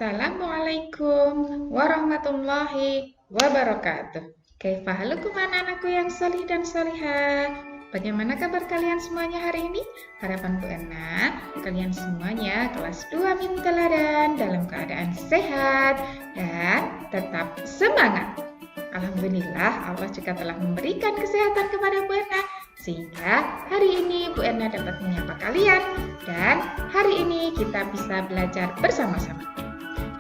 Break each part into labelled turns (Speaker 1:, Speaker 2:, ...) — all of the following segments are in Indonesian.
Speaker 1: Assalamualaikum warahmatullahi wabarakatuh. Kaifa halukum anak-anakku yang salih dan salihah? Bagaimana kabar kalian semuanya hari ini? Harapan Bu Ena, kalian semuanya kelas 2 min teladan dalam keadaan sehat dan tetap semangat. Alhamdulillah Allah juga telah memberikan kesehatan kepada Bu Ena, sehingga hari ini Bu Ena dapat menyapa kalian dan hari ini kita bisa belajar bersama-sama.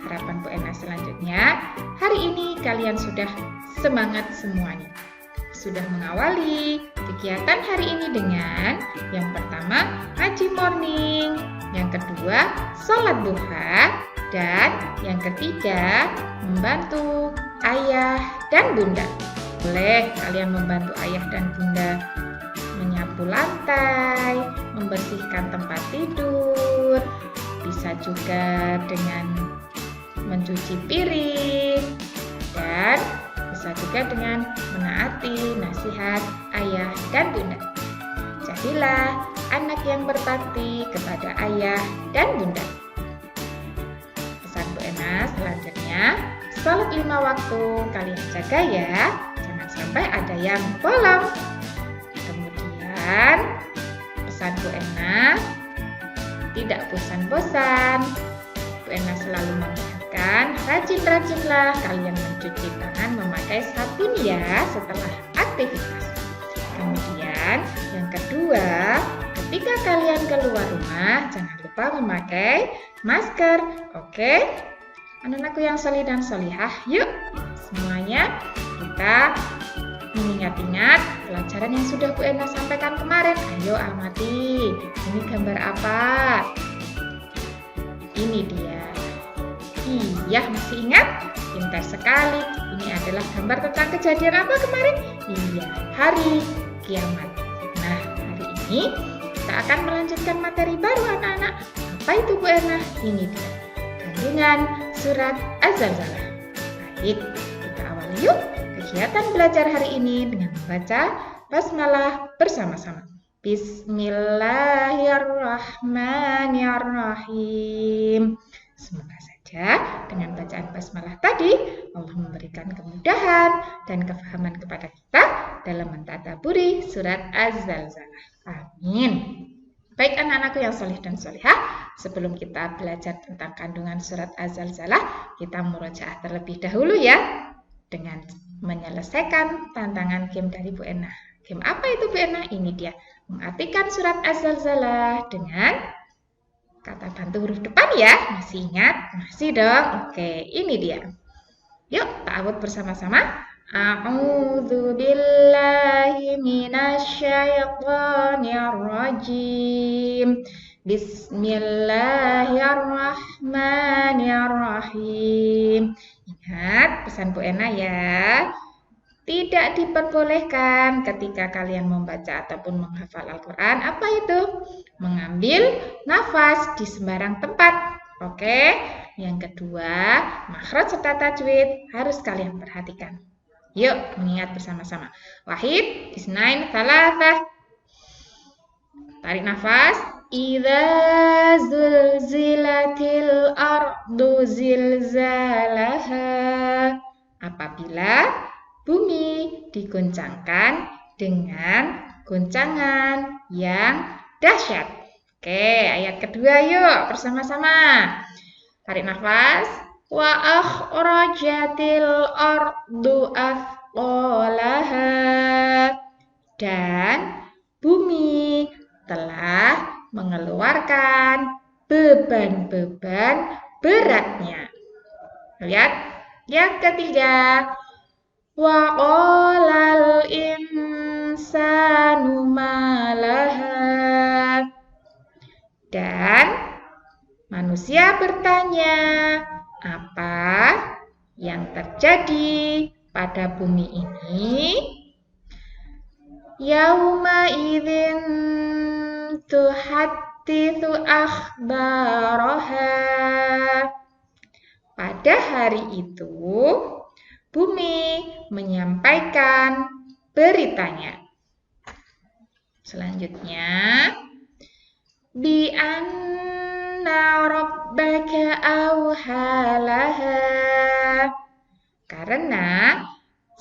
Speaker 1: Harapan Bu Ena selanjutnya, hari ini kalian sudah semangat semuanya. Sudah mengawali kegiatan hari ini dengan yang pertama ngaji morning, yang kedua sholat duha, dan yang ketiga membantu ayah dan bunda. Boleh kalian membantu ayah dan bunda menyapu lantai, membersihkan tempat tidur, bisa juga dengan mencuci piring, dan bisa juga dengan menaati nasihat ayah dan bunda. Jadilah anak yang berbakti kepada ayah dan bunda. Pesan Bu Ena selanjutnya, sholat 5 waktu kalian jaga ya, jangan sampai ada yang bolong. Kemudian pesan Bu Ena, tidak bosan-bosan. Bu Ena selalu mengingatkan, rajin-rajinlah kalian mencuci tangan memakai sabun ya setelah aktivitas. Kemudian yang kedua, ketika kalian keluar rumah jangan lupa memakai masker. Oke? Anak-anakku yang salih dan salihah, yuk semuanya kita mengingat-ingat pelajaran yang sudah Bu Ena sampaikan kemarin. Ayo amati, ini gambar apa? Ini dia. Iya, masih ingat? Pintar sekali. Ini adalah gambar tentang kejadian apa kemarin? Iya, hari kiamat. Nah, hari ini kita akan melanjutkan materi baru anak-anak. Apa itu Bu Ena? Ini dia. Kandungan surat Az-Zalzalah. Baik, kita awali yuk kegiatan belajar hari ini dengan membaca basmalah bersama-sama. Bismillahirrahmanirrahim. Semoga saja dengan bacaan basmalah tadi Allah memberikan kemudahan dan kefahaman kepada kita dalam mentadaburi surat Az-Zalzalah. Amin. Baik anak-anakku yang salih dan salihah, sebelum kita belajar tentang kandungan surat Az-Zalzalah, kita murojaah terlebih dahulu ya dengan menyelesaikan tantangan game dari Bu Ena. Game apa itu Bu Ena? Ini dia. Mengartikan surat Az-Zalzalah dengan kata bantu huruf depan ya. Masih ingat? Masih dong. Oke, ini dia. Yuk, ta'awudz bersama-sama. A'udzu billahi minasyaitonir rajim. Bismillahirrahmanirrahim. Ingat pesan Bu Ena ya. Tidak diperbolehkan ketika kalian membaca ataupun menghafal Al-Quran. Apa itu? Mengambil nafas di sembarang tempat. Oke. Yang kedua, makhraj serta tajwid harus kalian perhatikan. Yuk, mengingat bersama-sama. Wahid, isnain, tsalatsa. Tarik nafas. Idza zulzilatil ardu zilzalaha. Apabila bumi diguncangkan dengan goncangan yang dahsyat. Oke, ayat kedua yuk bersama-sama. Tarik nafas. Wa akhrajatil ardu athqalaha. Dan bumi telah mengeluarkan beban-beban beratnya. Lihat, yang ketiga. Wa qalal insanu malaha. Dan manusia bertanya, apa yang terjadi pada bumi ini? Yauma idzin tuhadditsu akhbaraha. Pada hari itu bumi menyampaikan beritanya. Selanjutnya, bi anna rabbaka awha laha. Karena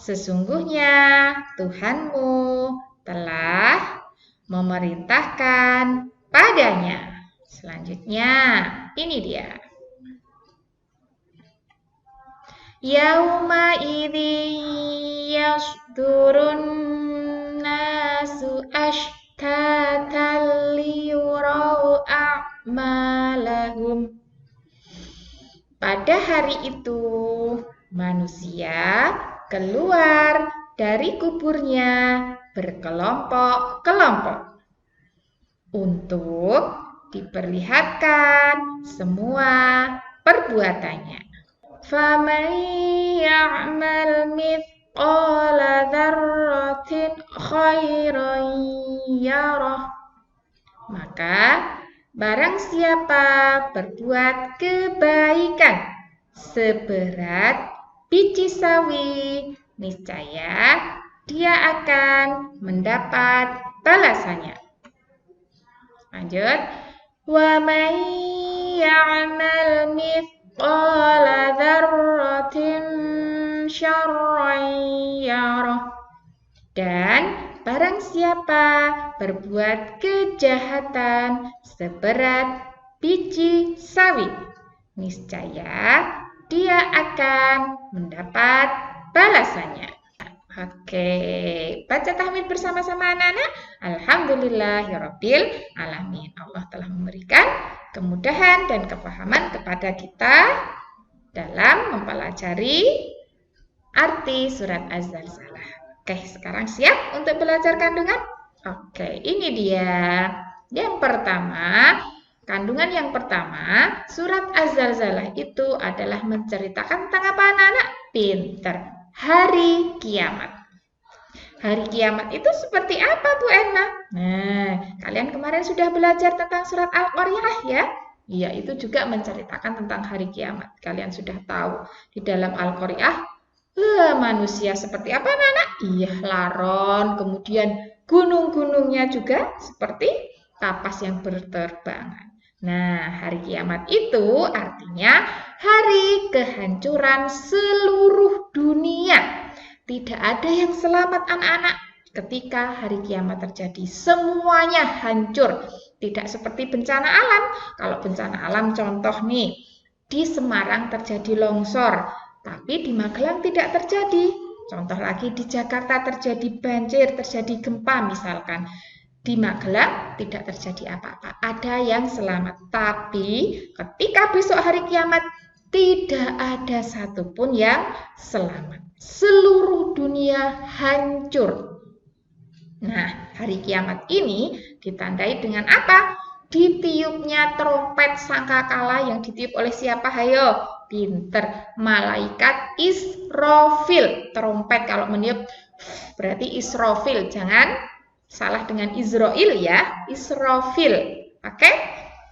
Speaker 1: sesungguhnya Tuhanmu telah memerintahkan padanya. Selanjutnya, ini dia. Yauma idzi yasdurun nasu ashtatan liyurau a'malahum. Pada hari itu, manusia keluar dari kuburnya berkelompok-kelompok untuk diperlihatkan semua perbuatannya. فَمَنْ يَعْمَلْ مِثْقَالَ ذَرَّةٍ خَيْرًا يَرَهُ. Maka barang siapa berbuat kebaikan seberat biji sawi, niscaya dia akan mendapat balasannya. Lanjut. وَمَنْ يَعْمَلْ مِثْقَالَ ذَرَّةٍ شَرًّا يَرَهُ. Dan barang siapa berbuat kejahatan seberat biji sawi, niscaya dia akan mendapat balasannya. Oke, baca tahmid bersama-sama anak-anak. Alhamdulillahirabbil alamin. Allah telah memberikan kemudahan dan kepahaman kepada kita dalam mempelajari arti surat Az-Zalzalah. Oke, sekarang siap untuk belajar kandungan? Oke, ini dia. Yang pertama, kandungan yang pertama, surat Az-Zalzalah itu adalah menceritakan tentang apa anak-anak? Pinter. Hari kiamat. Hari kiamat itu seperti apa Bu Enna? Nah, kalian kemarin sudah belajar tentang surat Al-Qari'ah ya? Iya, itu juga menceritakan tentang hari kiamat. Kalian sudah tahu di dalam Al-Qari'ah manusia seperti apa anak-anak? Iya, laron, kemudian gunung-gunungnya juga seperti kapas yang berterbangan. Nah, hari kiamat itu artinya hari kehancuran seluruh dunia. Tidak ada yang selamat anak-anak ketika hari kiamat terjadi. Semuanya hancur. Tidak seperti bencana alam. Kalau bencana alam contoh nih, di Semarang terjadi longsor, tapi di Magelang tidak terjadi. Contoh lagi di Jakarta terjadi banjir, terjadi gempa misalkan. Di Magelang tidak terjadi apa-apa, ada yang selamat. Tapi ketika besok hari kiamat, tidak ada satupun yang selamat. Seluruh dunia hancur. Nah, hari kiamat ini ditandai dengan apa? Ditiupnya trompet sangkakala yang ditiup oleh siapa? Hayo, pinter. Malaikat Israfil. Trompet kalau meniup berarti Israfil, jangan salah dengan Israel ya, Israfil. Oke?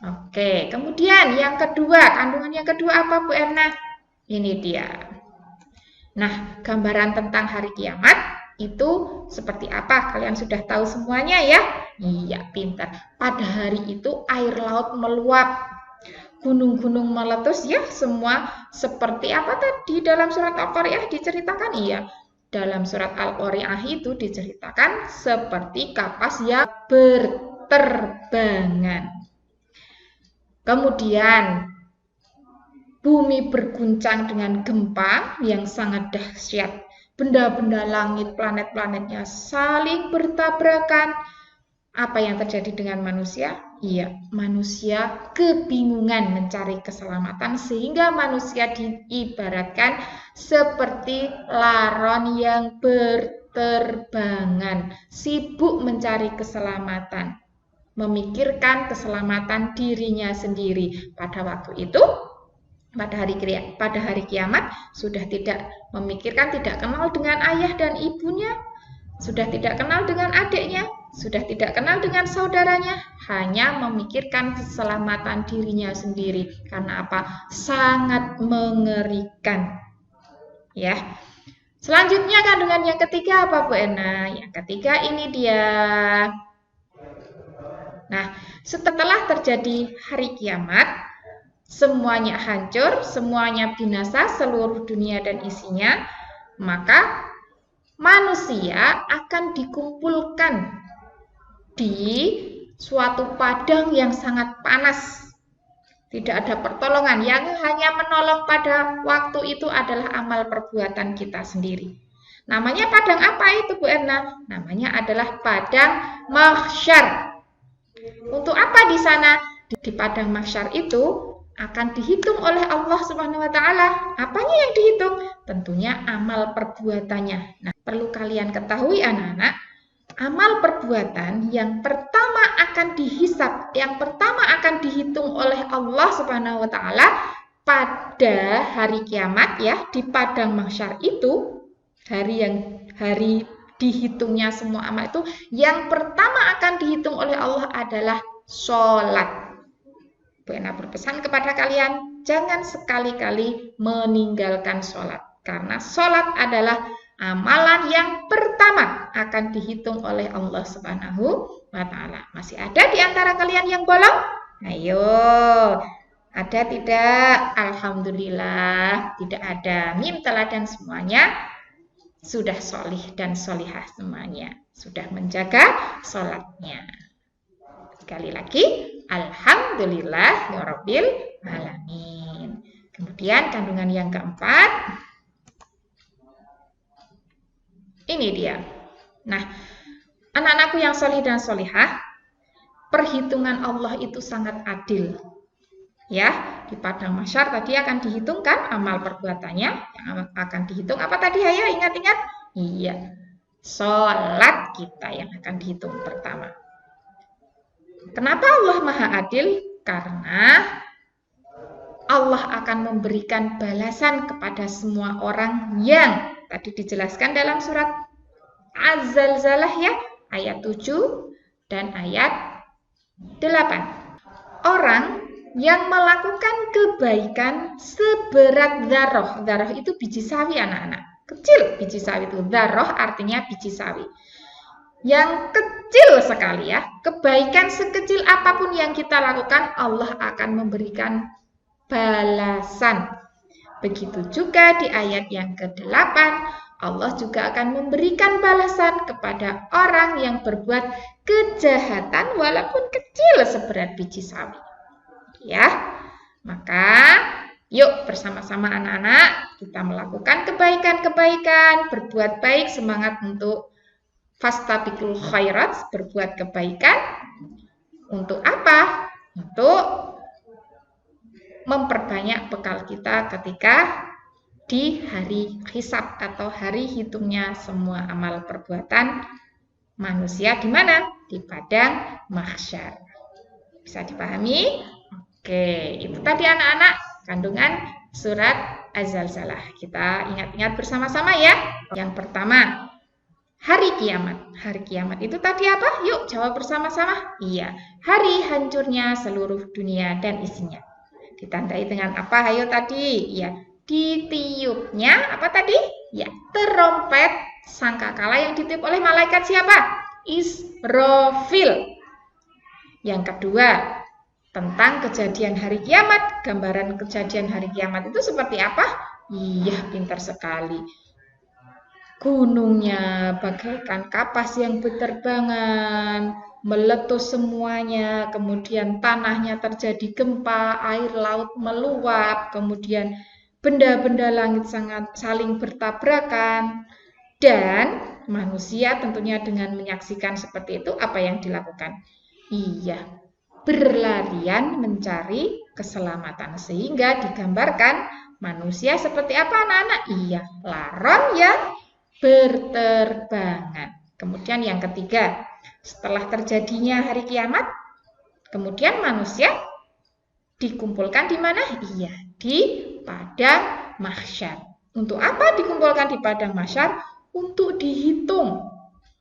Speaker 1: Oke, kemudian yang kedua, kandungan yang kedua apa Bu Erna? Ini dia. Nah, gambaran tentang hari kiamat itu seperti apa? Kalian sudah tahu semuanya ya? Iya, pintar. Pada hari itu air laut meluap, gunung-gunung meletus ya, semua seperti apa tadi dalam surat Al-Qari'ah diceritakan? Iya. Dalam surat Al-Qari'ah itu diceritakan seperti kapas yang berterbangan. Kemudian bumi berguncang dengan gempa yang sangat dahsyat. Benda-benda langit, planet-planetnya saling bertabrakan. Apa yang terjadi dengan manusia? Iya, manusia kebingungan mencari keselamatan sehingga manusia diibaratkan seperti laron yang berterbangan, sibuk mencari keselamatan, memikirkan keselamatan dirinya sendiri. Pada waktu itu, pada hari kiamat, sudah tidak memikirkan, tidak kenal dengan ayah dan ibunya, sudah tidak kenal dengan adiknya, sudah tidak kenal dengan saudaranya, hanya memikirkan keselamatan dirinya sendiri. Karena apa? Sangat mengerikan. Ya. Selanjutnya kandungan yang ketiga apa Bu Ena? Yang ketiga ini dia. Nah, setelah terjadi hari kiamat, semuanya hancur, semuanya binasa, seluruh dunia dan isinya, maka manusia akan dikumpulkan di suatu padang yang sangat panas. Tidak ada pertolongan, yang hanya menolong pada waktu itu adalah amal perbuatan kita sendiri. Namanya padang apa itu, Bu Erna? Namanya adalah padang mahsyar. Untuk apa di sana? Di padang mahsyar itu akan dihitung oleh Allah Subhanahu wa taala. Apanya yang dihitung? Tentunya amal perbuatannya. Nah, perlu kalian ketahui anak-anak, amal perbuatan yang pertama akan dihisab, yang pertama akan dihitung oleh Allah Subhanahu wa taala pada hari kiamat ya, di padang mahsyar itu, hari dihitungnya semua amal itu, yang pertama akan dihitung oleh Allah adalah sholat. Bu Ena berpesan kepada kalian, jangan sekali-kali meninggalkan sholat, karena sholat adalah amalan yang pertama akan dihitung oleh Allah Subhanahu wa taala. Masih ada di antara kalian yang bolong? Ayo, ada tidak? Alhamdulillah, tidak ada. Mim teladan semuanya sudah solih dan solihah semuanya, sudah menjaga sholatnya. Sekali lagi, alhamdulillah ya rabbil alamin. Kemudian kandungan yang keempat, ini dia. Nah, anak-anakku yang solih dan solihah, perhitungan Allah itu sangat adil. Ya, di padang mahsyar tadi akan dihitungkan amal perbuatannya, yang akan dihitung apa tadi? Ayo ingat-ingat. Iya, sholat kita yang akan dihitung pertama. Kenapa Allah Maha Adil? Karena Allah akan memberikan balasan kepada semua orang yang tadi dijelaskan dalam surat Az-Zalzalah ya, ayat 7 dan ayat 8. Orang yang melakukan kebaikan seberat dzarrah. Dzarrah itu biji sawi anak-anak. Kecil biji sawi itu. Dzarrah artinya biji sawi. Yang kecil sekali ya. Kebaikan sekecil apapun yang kita lakukan, Allah akan memberikan balasan. Begitu juga di ayat yang ke-8, Allah juga akan memberikan balasan kepada orang yang berbuat kejahatan walaupun kecil seberat biji sawi. Ya, maka yuk bersama-sama anak-anak kita melakukan kebaikan-kebaikan, berbuat baik, semangat untuk fastabiqul khairat, berbuat kebaikan. Untuk apa? Untuk memperbanyak bekal kita ketika di hari hisab atau hari hitungnya semua amal perbuatan manusia di mana? Di padang mahsyar. Bisa dipahami? Oke, itu tadi anak-anak kandungan surat Az-Zalzalah. Kita ingat-ingat bersama-sama ya. Yang pertama, hari kiamat. Hari kiamat itu tadi apa? Yuk jawab bersama-sama. Iya, hari hancurnya seluruh dunia dan isinya. Ditandai dengan apa? Ayo tadi. Ya, ditiupnya apa tadi? Ya, terompet sangkakala yang ditiup oleh malaikat siapa? Israfil. Yang kedua, tentang kejadian hari kiamat. Gambaran kejadian hari kiamat itu seperti apa? Iya, pintar sekali. Gunungnya bagaikan kapas yang berterbangan, meletus semuanya, kemudian tanahnya terjadi gempa, air laut meluap, kemudian benda-benda langit sangat saling bertabrakan, dan manusia tentunya dengan menyaksikan seperti itu, apa yang dilakukan? Iya, berlarian mencari keselamatan, sehingga digambarkan manusia seperti apa anak-anak? Iya, laron yang berterbangan. Kemudian yang ketiga, setelah terjadinya hari kiamat, kemudian manusia dikumpulkan di mana? Iya, di padang mahsyar. Untuk apa dikumpulkan di padang mahsyar? Untuk dihitung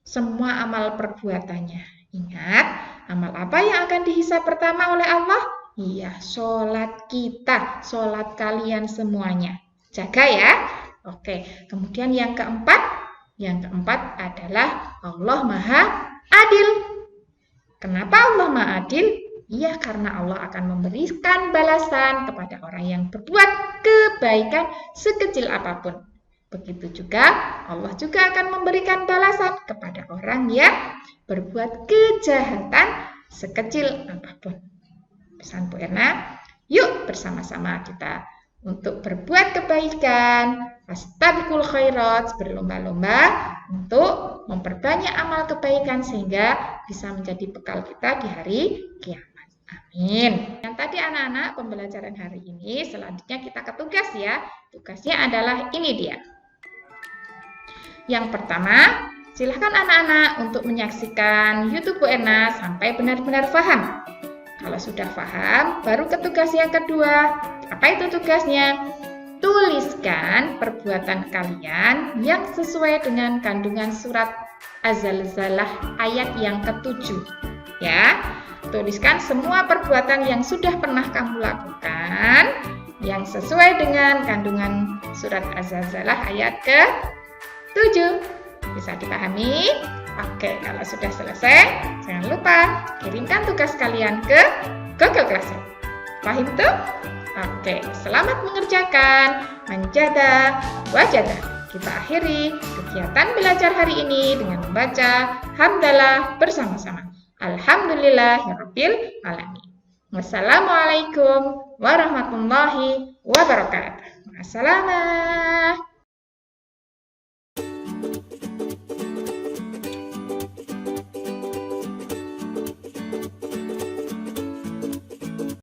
Speaker 1: semua amal perbuatannya. Ingat, amal apa yang akan dihisab pertama oleh Allah? Iya, sholat kita, sholat kalian semuanya. Jaga ya. Oke, kemudian yang keempat adalah Allah Maha Adil. Kenapa Allah Maha Adil? Iya, karena Allah akan memberikan balasan kepada orang yang berbuat kebaikan sekecil apapun. Begitu juga Allah juga akan memberikan balasan kepada orang yang berbuat kejahatan sekecil apapun. Pesan Bu Erna, yuk bersama-sama kita untuk berbuat kebaikan, fastabiqul khairat, berlomba-lomba untuk memperbanyak amal kebaikan sehingga bisa menjadi bekal kita di hari kiamat. Amin. Yang tadi anak-anak pembelajaran hari ini, selanjutnya kita ke tugas ya. Tugasnya adalah ini dia. Yang pertama, silahkan anak-anak untuk menyaksikan YouTube Bu Erna sampai benar-benar paham. Kalau sudah paham, baru ke tugas yang kedua. Apa itu tugasnya? Tuliskan perbuatan kalian yang sesuai dengan kandungan surat Az-Zalzalah ayat yang ke-7. Ya, tuliskan semua perbuatan yang sudah pernah kamu lakukan yang sesuai dengan kandungan surat Az-Zalzalah ayat ke-7. Bisa dipahami? Oke, kalau sudah selesai, jangan lupa kirimkan tugas kalian ke Google Classroom. Paham tuh? Oke, selamat mengerjakan. Manjada, wajada. Kita akhiri kegiatan belajar hari ini dengan membaca hamdalah bersama-sama. Alhamdulillahirabbil alamin. Wassalamualaikum warahmatullahi wabarakatuh. Wassalam.